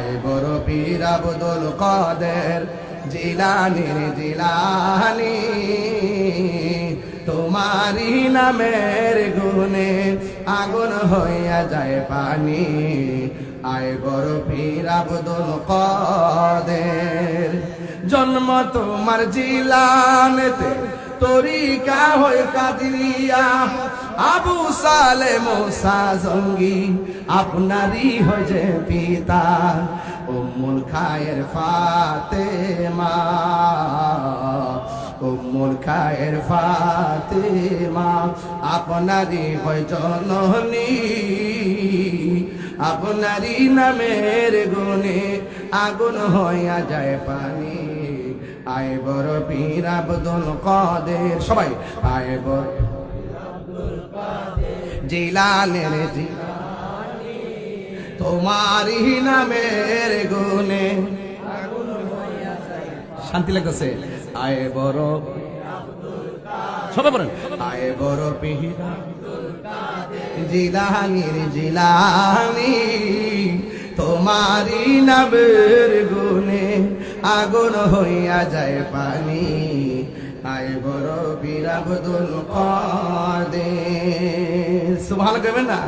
আয় বড় পীর আব্দুল কাদের জিলানীর জিলানী, তোমারি নামের গুণে আগুন হইয়া যায় পানি। আয় বড় পীর আব্দুল কাদের, জন্ম তোমার জিলানেতে, তরিকা হয় কাদিরিয়া, আবু সালে মুসা জঙ্গি আপনারই হয় যে পিতা। উম্মুল খায়ের ফাতেমা, উম্মুল খায়ের ফাতেমা আপনারই হয় জননী, আপনারই নামের গুণে আগুন হইয়া যায় পানি। আয় বড় পীর আব্দুল কাদের, সবাই আয় বড় জিলানের জিলানী, তোমারই নামের গুণে শান্তি লাগতেছে। আয় বড় সবাই বলেন, আয় বড় পীর জিলানীর জিলানী, তোমারি নামের গুণে আগুন হইয়া যায় পানি। আয় বড় পীর আব্দুল কাদের। সুবহানাল্লাহ, কইবেন না?